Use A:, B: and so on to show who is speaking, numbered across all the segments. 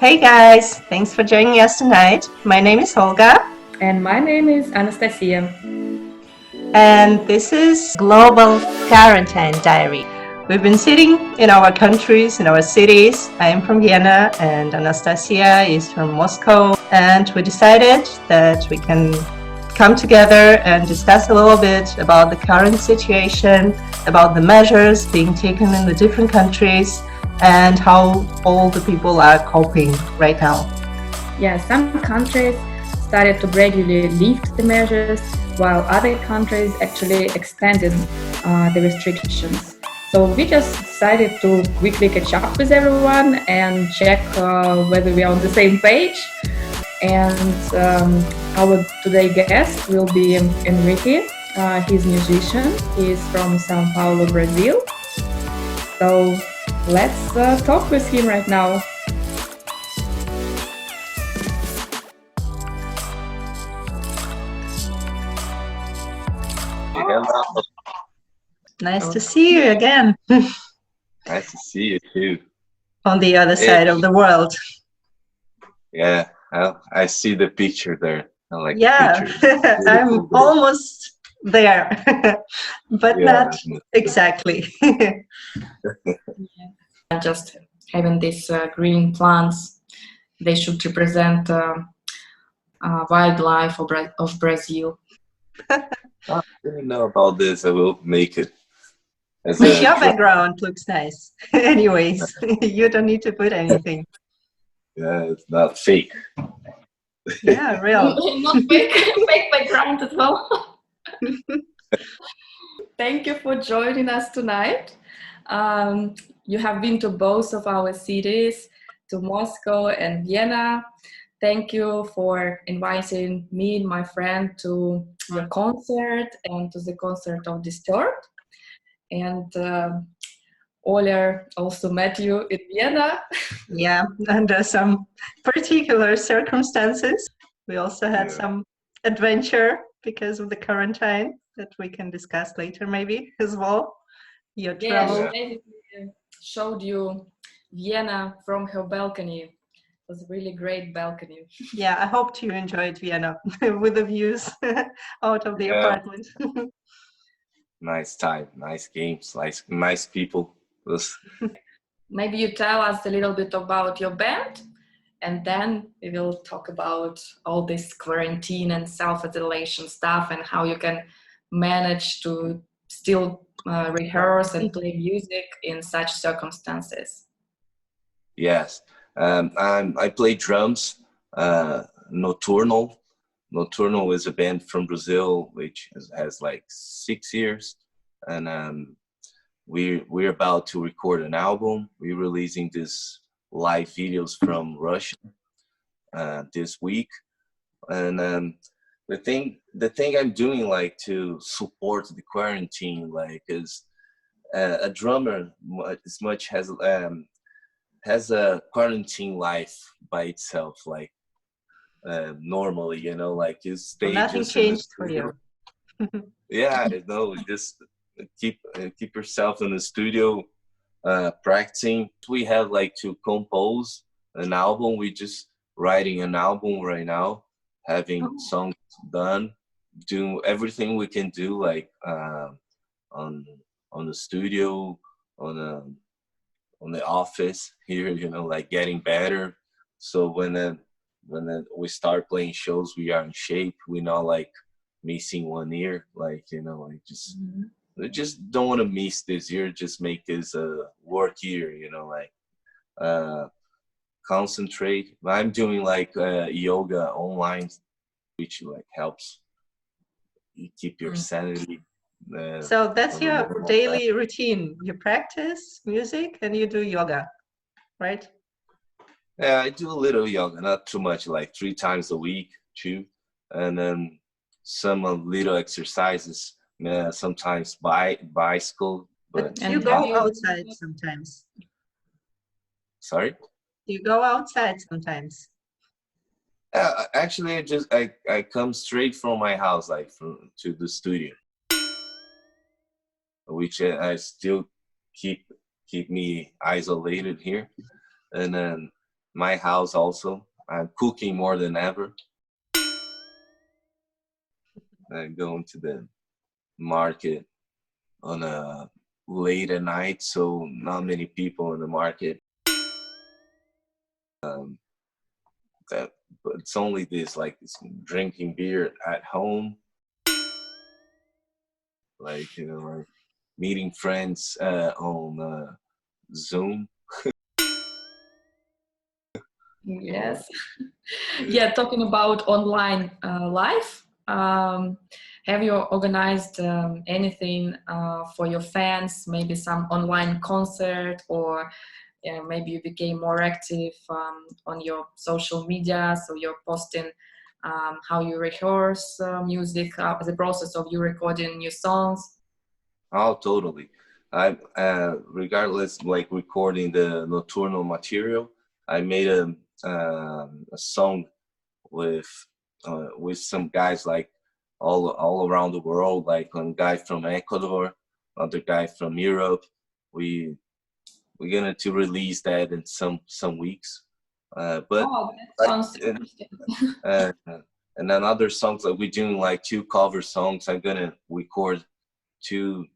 A: Hey guys, thanks for joining us tonight. My name is Olga,
B: And my name is Anastasia.
A: and this is Global Quarantine Diary. We've been sitting in our countries, in our cities. I am from Vienna, and Anastasia is from Moscow. And we decided that we can come together and discuss a little bit about the current situation, about the measures being taken in the different countries, and how all the people are coping right now.
B: Yeah, some countries started to gradually lift the measures, while other countries actually expanded the restrictions. So we just decided to quickly catch up with everyone and check whether we are on the same page. And our today guest will be Henrique. He's a musician. He's from São Paulo, Brazil. So let's talk with him right now.
C: Hello.
A: Nice to see you again
C: Nice to see you too.
A: on the other
C: Eh,
A: side of the world.
C: yeah, I see the picture there. I like the
A: Yeah,
C: picture. It's
A: I'm
C: beautiful day.
A: almost there, but
C: Yeah,
A: not exactly.
B: Just having these green plants, they should represent wildlife of Brazil.
C: I didn't know about this. I will make it as
A: But
C: a
A: your
C: drum.
A: background looks nice. Anyways, you don't need to put anything.
C: Yeah, it's not fake.
A: Yeah, real.
B: Not fake, fake background as well. Thank you for joining us tonight. You have been to both of our cities, to Moscow and Vienna. Thank you for inviting me and my friend to your concert and to the concert of Disturbed. And Oler also met you in Vienna.
A: Yeah, under some particular circumstances. We also had
C: Yeah.
A: some adventure because of the quarantine that we can discuss later, maybe as well. Your
B: Yeah, she
A: travel.
C: Yeah.
B: basically showed you Vienna from her balcony. It was a really great balcony.
A: Yeah, I hoped you enjoyed Vienna with the views out of the
C: Yeah.
A: apartment.
C: Nice time, nice games, nice people. Was
B: Maybe you tell us a little bit about your band, and then we will talk about all this quarantine and self-isolation stuff and how you can manage to still rehearse and play music in such circumstances.
C: yes. I play drums. Noturnall. Noturnall is a band from Brazil which has like 6 years, and we're about to record an album. We're releasing this live videos from Russia this week, and the thing I'm doing like to support the quarantine like is a drummer as much has a quarantine life by itself, like normally, like you
A: So
C: stay
A: nothing
C: just in the
A: changed for
C: studio.
A: you.
C: Yeah, just keep yourself in the studio practicing. We have like to compose an album. We just writing an album right now, having
B: Oh,
C: songs done, do everything we can do like on on the studio, on on the office here, like getting better. So we start playing shows, we are in shape. We're not like missing one year, like like just
B: mhm.
C: we just don't want to miss this year. Just make this a work year, like uh concentrate. I'm doing like yoga online, which like helps you keep your
B: Mm.
C: sanity
A: So that's
C: on a
A: your
C: normal time.
A: daily routine. You practice music and you do yoga, right?
C: Yeah, I do a little yoga, not too much, like 3 times a week, too, and then some little exercises. Sometimes bicycle, but
A: But you
B: And have
A: go
C: sometimes.
B: you
A: outside sometimes.
C: Sorry.
A: You go outside sometimes.
C: Actually, I come straight from my house, like from to the studio, which I still keep keep me isolated here, and then my house also. I'm cooking more than ever. I'm going to the market on a late at night, so not many people in the market. That, but it's only this, like, this drinking beer at home, like, you know, like meeting friends on Zoom.
B: Yes. Yeah, talking about online life, have you organized anything for your fans, maybe some online concert, or maybe you became more active on your social media, so you're posting how you rehearse music, the process of you recording new songs?
C: Oh, totally. I regardless, like recording the Noturnall material, I made a song with some guys, like all around the world, like one guy from Ecuador, another guy from Europe. We're gonna to release that in some weeks. But
B: Oh, that
C: like,
B: sounds interesting.
C: uh, and then other songs, like we're doing like 2 cover songs. I'm gonna record 2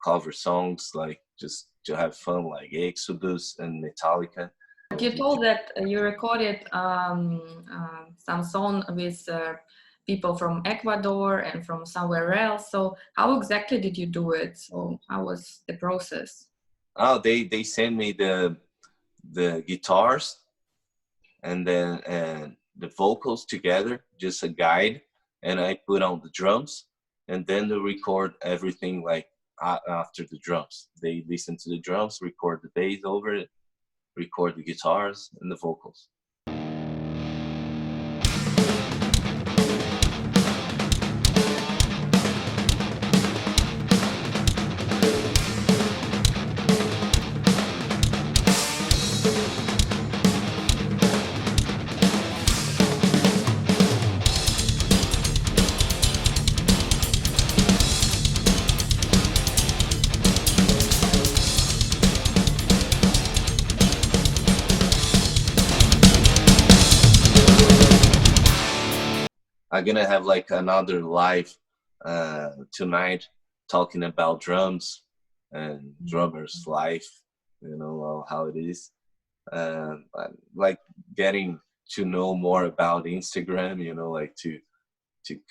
C: cover songs, like just to have fun, like Exodus and Metallica.
B: You told that you recorded some song with people from Ecuador and from somewhere else. So how exactly did you do it? So how was the process?
C: Oh, they sent me the guitars and then the vocals together, just a guide, and I put on the drums, and then they record everything, like after the drums. They listen to the drums, record the bass over it, record the guitars and the vocals. I'm gonna have like another live tonight, talking about drums and drummers' life, you know, how it is. Like getting to know more about Instagram, you know, like to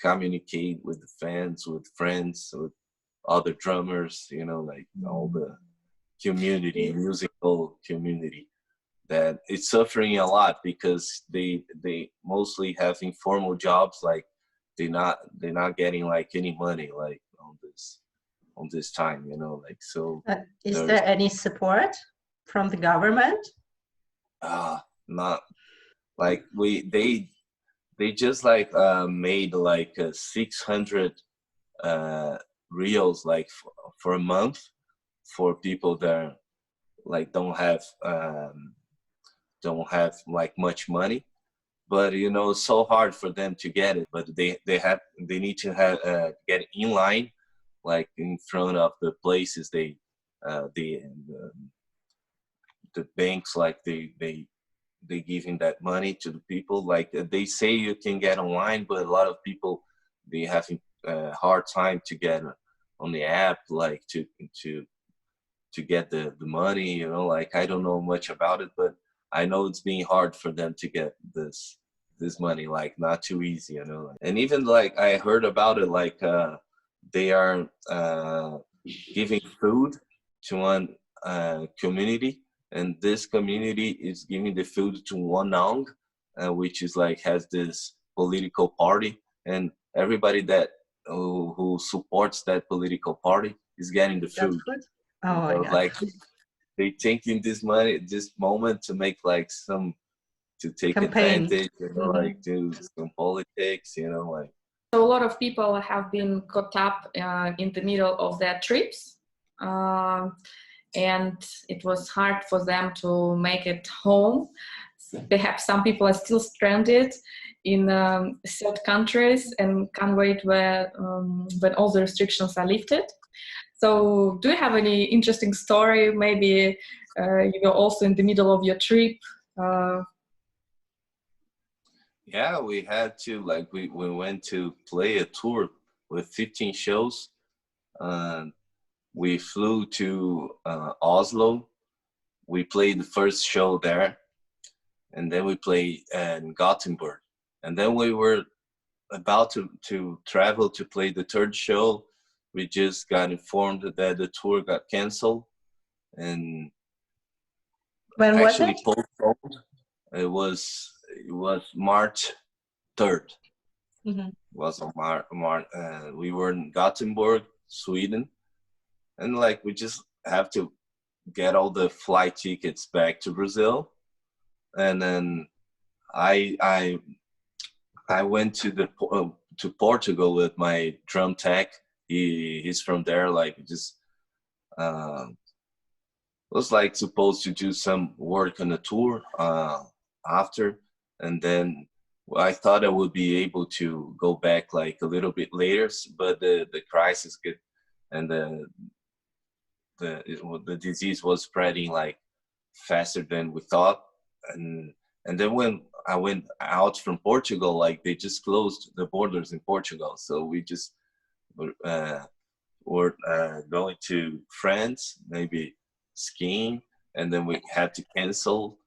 C: communicate with the fans, with friends, with other drummers, you know, like all the community, musical community, that it's suffering a lot because they mostly have informal jobs, like they're not getting like any money, like on this time, you know, like, so
A: Is
C: there's
A: there any support from the government?
C: not like they just like made like 600 reals, like for a month, for people that like don't have like much money, but you know, it's so hard for them to get it. But they need to have get in line, like in front of the places the banks, like they giving that money to the people. Like they say you can get online, but a lot of people, they having a hard time to get on the app, like to get the money, you know. Like I don't know much about it, but I know it's being hard for them to get this money, like not too easy, you know. And even like I heard about it, like they are giving food to one community, and this community is giving the food to one nong, which is like has this political party, and everybody that who supports that political party is getting the food.
A: Oh my God.
C: Like they taking this money, this moment to make like to take
A: Campaign.
C: advantage, you know, like do some politics, you know, like.
B: So a lot of people have been caught up in the middle of their trips, and it was hard for them to make it home. Perhaps some people are still stranded in third countries and can't wait when all the restrictions are lifted. So do you have any interesting story? Maybe you were also in the middle of your trip
C: Yeah, we had to like we went to play a tour with 15 shows. Uh, we flew to Oslo. We played the first show there, and then we played in Gothenburg. And then we were about to travel to play the third show. We just got informed that the tour got canceled and
A: When was
C: actually
A: it?
C: postponed. It was March 3rd.
A: Mm-hmm.
C: Was on we were in Gothenburg, Sweden, and like we just have to get all the flight tickets back to Brazil, and then I I I went to Portugal with my drum tech. He's from there. Like just um, was like supposed to do some work on the tour after, and then I thought I would be able to go back like a little bit later, but the crisis get and the disease was spreading like faster than we thought, and then when I went out from Portugal, like they just closed the borders in Portugal, so we just uh, were going to France, maybe skiing, and then we had to cancel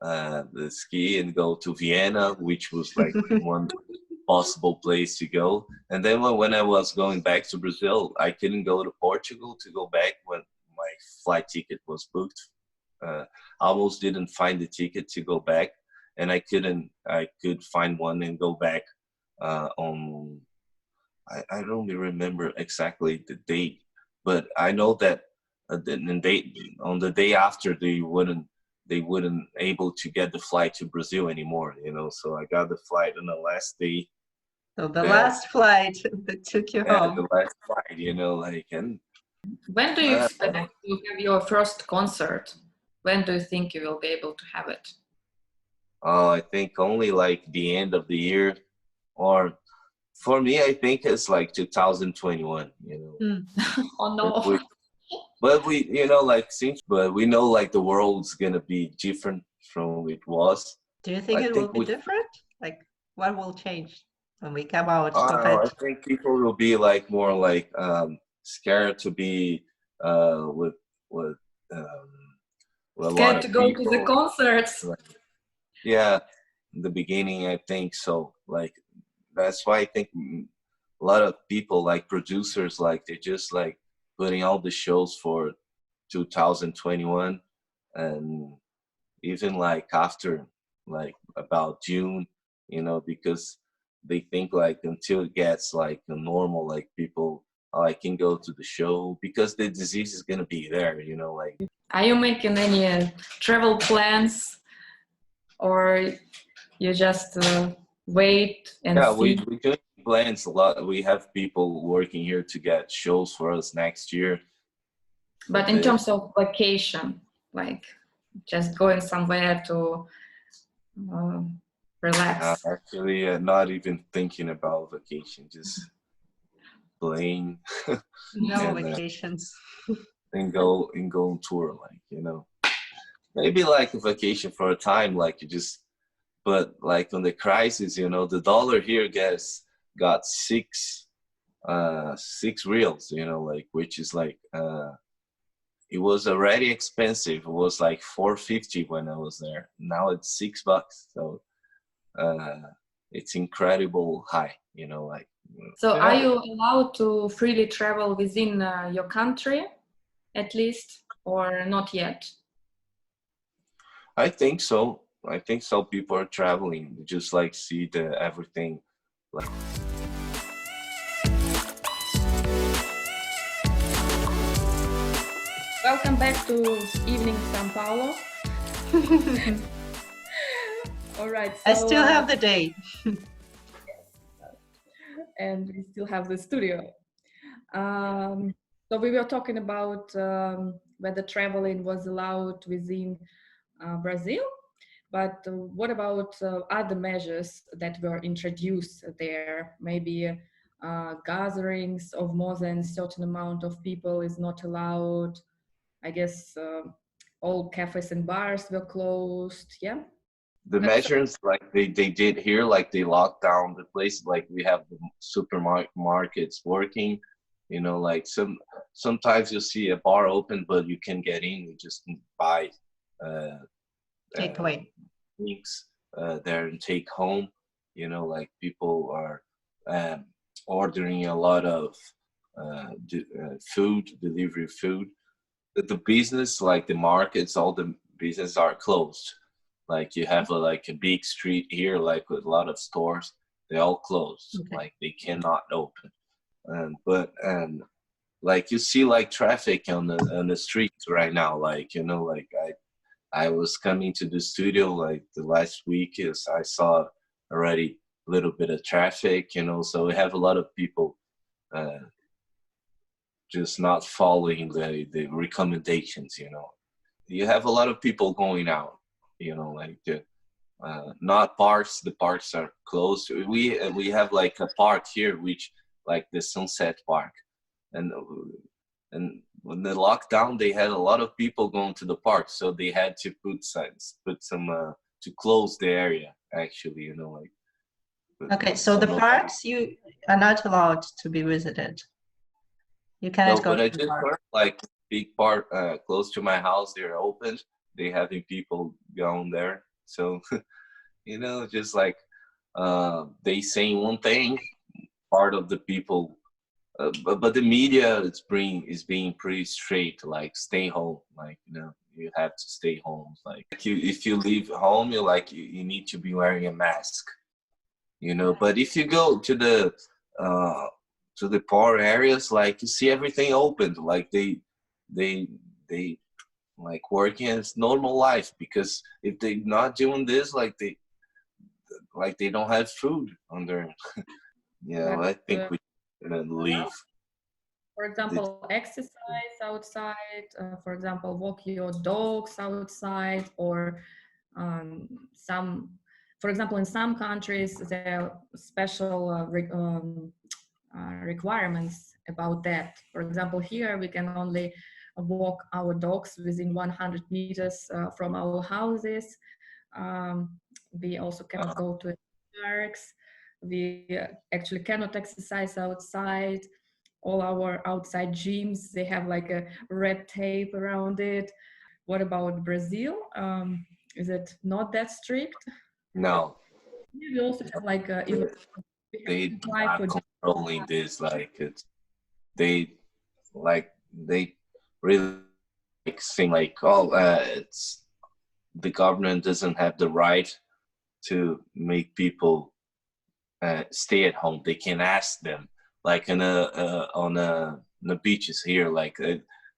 C: the ski and go to Vienna, which was like one possible place to go. And then when I was going back to Brazil, I couldn't go to Portugal to go back when my flight ticket was booked. Almost didn't find the ticket to go back, and I could find one and go back on. I don't remember exactly the date, but I know that on the day after they wouldn't able to get the flight to Brazil anymore, so I got the flight on the last day.
A: So the last flight that took you home.
C: The last flight, like, and
B: When do you expect to have your first concert? When do you think you will be able to have it?
C: I think only like the end of the year, or for me, I think it's like 2021.
B: Oh no.
C: But we, but we know like the world's gonna be different from it was.
A: Do you think it will be different? Like, what will change when we come out of it?
C: I think people will be like more like scared to be with a lot
B: Scared
C: of
B: to go
C: people.
B: to the concerts.
C: Yeah, in the beginning, I think so. Like that's why I think a lot of people, like producers, like they just like putting all the shows for 2021, and even like after like about June, because they think like until it gets like a normal, like people I can go to the show because the disease is gonna be there, like.
B: Are you making any travel plans, or you just wait and see?
C: We do plans a lot. We have people working here to get shows for us next year.
B: But in terms of vacation, like just going somewhere to relax.
C: Actually, not even thinking about vacation, just playing.
A: No vacations.
C: And go on tour, like, maybe like a vacation for a time, like but like on the crisis, the dollar here got six reals, like, which is like, it was already expensive. It was like $4.50 when I was there. Now it's $6. So it's incredible high, like.
B: So are you allowed to freely travel within your country, at least, or not yet?
C: I think so. People are traveling, just like see everything. Like.
B: Welcome back to Evening São Paulo. All right. So,
A: I still have the date.
B: And we still have the studio. So we were talking about whether traveling was allowed within Brazil, but what about other measures that were introduced there? Maybe gatherings of more than a certain amount of people is not allowed. I guess all cafes and bars were closed. Yeah.
C: The measures like they did here, like they locked down the place, like we have the supermarkets working, like sometimes you'll see a bar open but you can get in, you just can buy
A: Takeaway.
C: drinks there and take home. Like people are ordering a lot of food, delivery food. The business, like the markets, all the business are closed. Like you have like a big street here, like with a lot of stores, they all closed.
A: Okay.
C: Like they cannot open. But like you see like traffic on the streets right now. Like like I was coming to the studio like the last week, is I saw already a little bit of traffic. So we have a lot of people just not following the recommendations. You have a lot of people going out. Like not parks. The parks are closed. We have like a park here, which like the Sunset Park, and when the lockdown, they had a lot of people going to the park, so they had to put some to close the area. Actually, like.
A: Okay, so the parks you are not allowed to be visited. You cannot go
C: but
A: to
C: I
A: the
C: just
A: park.
C: heard like big park close to my house. They're open. They having people going there. So just like they saying one thing, part of the people, but the media is being pretty straight. Like stay home. Like you have to stay home. Like if you leave home, you need to be wearing a mask. But if you go to the poor areas, like you see everything open, like they like working as normal life, because if they're not doing this, like they don't have food on their
B: But,
C: I think we're gonna leave.
B: for example, exercise outside, for example, walk your dogs outside, or for example, in some countries, there are special requirements about that. For example, here we can only walk our dogs within 100 meters from our houses. We also cannot go to parks. We actually cannot exercise outside. All our outside gyms, they have like a red tape around it. What about Brazil? Is it not that strict?
C: No,
B: We also have like even we have
C: they
B: to apply
C: not
B: for.
C: controlling this. Like they they really like seem like it's the government doesn't have the right to make people stay at home. They can ask them, like on the beaches here, like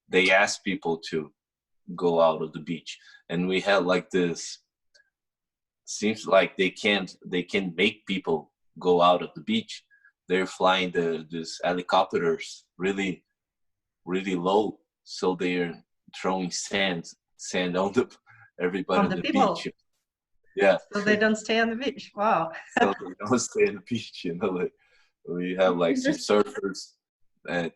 C: they ask people to go out of the beach, and we have like this. Seems like they can make people go out of the beach. They're flying these helicopters really low, so they're throwing sand on everybody
A: On
C: on
A: the
C: the
A: people,
C: beach. Yeah.
A: so they don't stay on the beach. Wow.
C: So they don't stay on the beach. Like we have like some surfers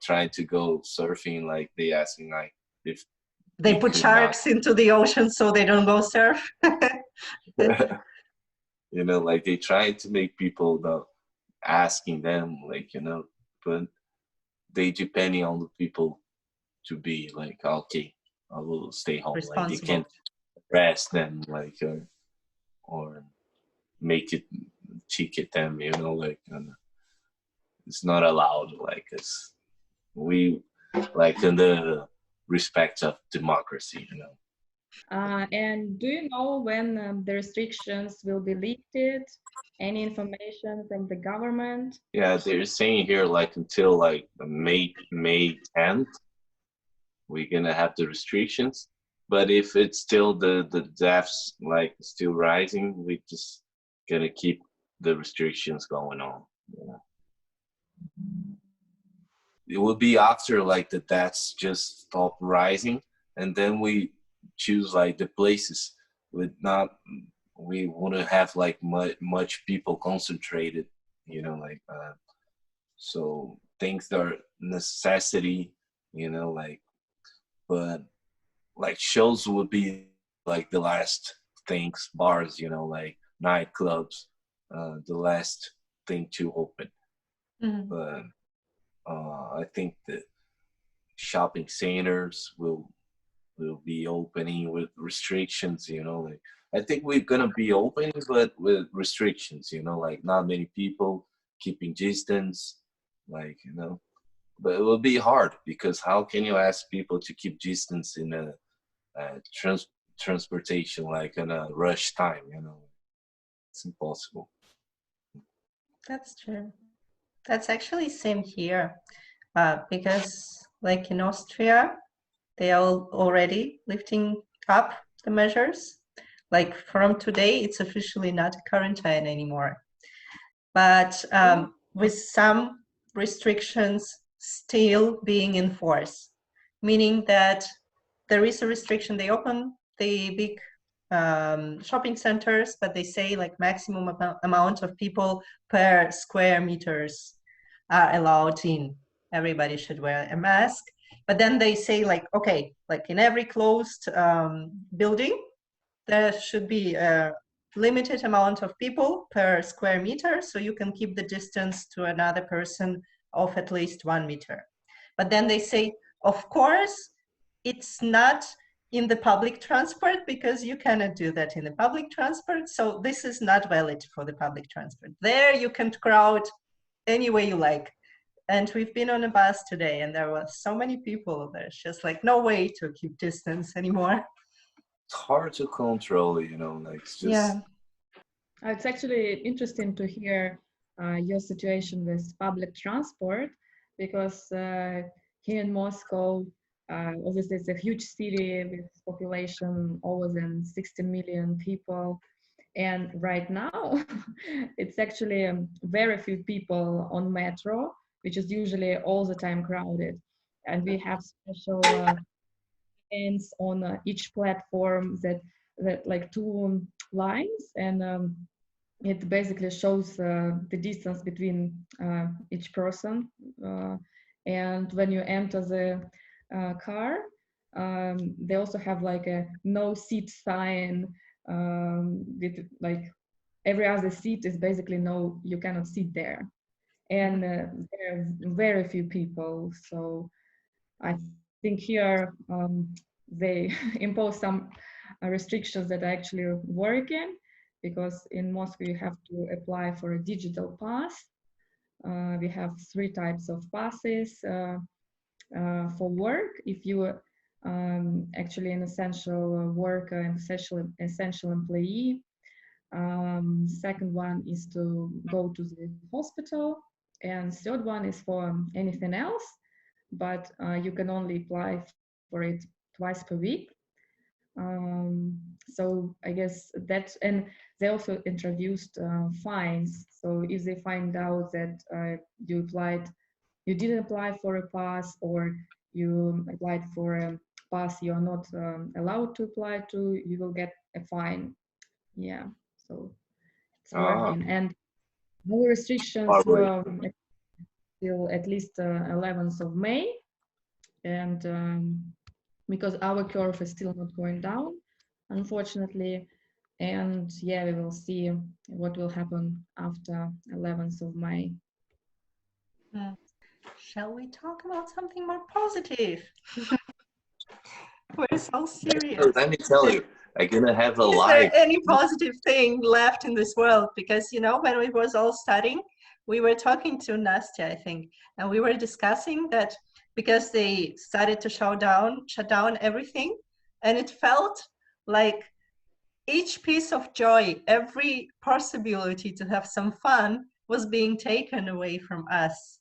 C: trying to go surfing. Like they asking like if
A: They
C: we
A: put
C: could not.
A: sharks into the ocean so they don't go surf.
C: Like they try to make people asking them, like but they depending on the people to be like, okay, I will stay home. Like they
A: Responsible.
C: can't arrest them, like or make it ticket them, like it's not allowed. Like we like in the respect of democracy.
B: And do you know when the restrictions will be lifted? Any information from the government?
C: Yeah, they're saying here like until like May 10th, we're gonna have the restrictions. But if it's still the deaths like still rising, we just gonna keep the restrictions going on. It will be after like the deaths just stop rising, and then we choose like the places with not, we wouldn't have like much people concentrated, like so things that are necessity, like, but like shows would be like the last things, bars, like nightclubs, the last thing to open.
A: Mhm.
C: But I think that shopping centers will be opening with restrictions. Like I think we're gonna be open, but with restrictions. Like not many people, keeping distance, like But it will be hard because how can you ask people to keep distance in a transportation like in a rush time? It's impossible.
A: That's true. That's actually same here, because like in Austria, they are already lifting up the measures. Like from today, it's officially not quarantine anymore. But with some restrictions still being in force, meaning that there is a restriction. They open the big shopping centers, but they say like maximum amount of people per square meters are allowed in. Everybody should wear a mask. But then they say like, okay, like in every closed building, there should be a limited amount of people per square meter, so you can keep the distance to another person of at least 1 meter. But then they say, of course, it's not in the public transport because you cannot do that in the public transport. So this is not valid for the public transport. There you can crowd any way you like. And we've been on a bus today and there were so many people. There's just like no way to keep distance anymore.
C: It's hard to control, like it's just.
A: Yeah.
B: It's actually interesting to hear your situation with public transport because here in Moscow, obviously it's a huge city with population over than 60 million people. And right now, it's actually very few people on metro, which is usually all the time crowded. And we have special ends on each platform that like two lines, and it basically shows the distance between each person. And when you enter the car, they also have like a no seat sign, with like every other seat is basically no, you cannot sit there. And there are very few people. So I think here they impose some restrictions that are actually working, because in Moscow you have to apply for a digital pass. We have three types of passes for work. If you actually an essential worker and essential employee. Second one is to go to the hospital, and third one is for anything else, but you can only apply for it twice per week. So I guess that, and they also introduced fines. So if they find out that you didn't apply for a pass, or you applied for a pass you're not allowed to apply to, you will get a fine. Yeah, so it's
C: Ah,
B: working. And no restrictions
C: probably.
B: till at least 11th of May. And because our curve is still not going down, unfortunately. And yeah, we will see what will happen after 11th of May.
A: Shall we talk about something more positive? We're so serious.
C: Let me tell you, I'm gonna have a
A: Is there
C: live.
A: any positive thing left in this world? Because, when we was all studying, we were talking to Nastya, I think, and we were discussing that because they started to shut down everything, and it felt like each piece of joy, every possibility to have some fun was being taken away from us.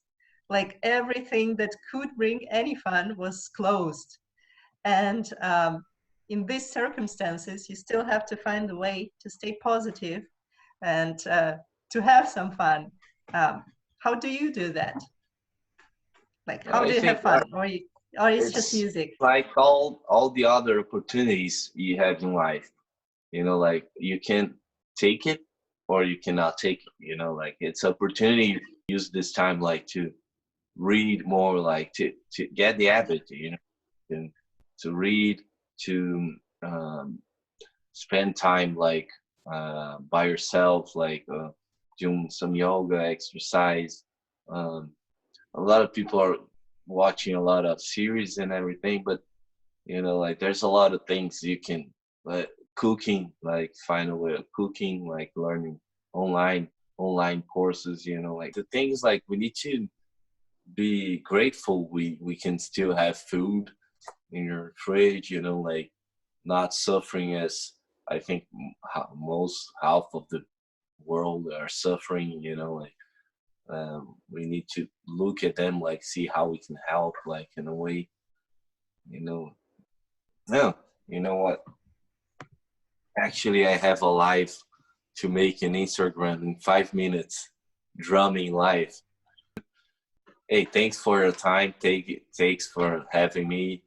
A: Like everything that could bring any fun was closed. And in these circumstances, you still have to find a way to stay positive and to have some fun. How do you do that? Like, how
C: I
A: do you have
C: think
A: fun? Or it's just
C: it's
A: music?
C: like all the other opportunities you have in life. Like you can take it or you cannot take it. Like it's opportunity. Use this time like to read more, like to get the habit. And to read, to spend time like by yourself, like doing some yoga, exercise. A lot of people are watching a lot of series and everything, but like there's a lot of things you can, like cooking, like find a way of cooking, like learning online courses. Like the things, like we need to be grateful we can still have food in your fridge, like not suffering as I think most half of the world are suffering. Like we need to look at them, like see how we can help, like in a way. Yeah, you know what, actually I have a live to make an Instagram in 5 minutes, drumming live. Hey, thanks for your time. Thanks for having me.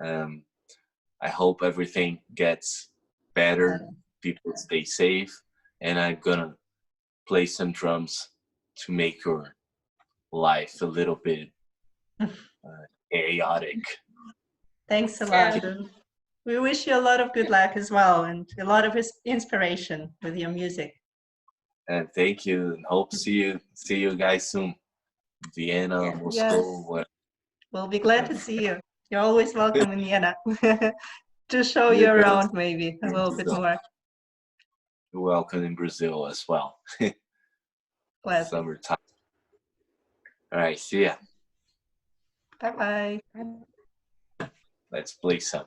C: um I hope everything gets better, people stay safe, and I'm gonna play some drums to make your life a little bit chaotic.
A: Thanks a
B: Yeah.
A: lot. And we wish you a lot of good luck as well, and a lot of inspiration with your music.
C: And thank you, and hope see you guys soon. Vienna,
B: Yeah.
C: Moscow.
A: Yes. We'll be glad to see you. You're always welcome in Vienna. To show
C: You
A: you
C: guys
A: around maybe a little bit more.
C: You're welcome in Brazil as well.
A: Classic.
C: Summertime. All right, see ya.
A: Bye-bye.
C: Let's play some.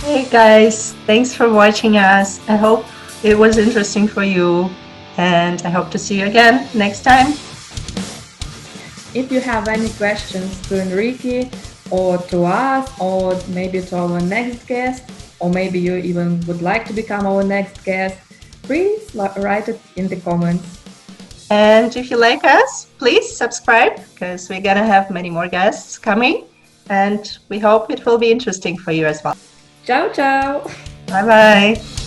A: Hey guys, thanks for watching us. I hope it was interesting for you, and I hope to see you again next time.
B: If you have any questions to Enrique or to us, or maybe to our next guest, or maybe you even would like to become our next guest, please write it in the comments.
A: And if you like us, please subscribe, because we're gonna have many more guests coming, and we hope it will be interesting for you as well.
B: Ciao, ciao!
A: Bye bye.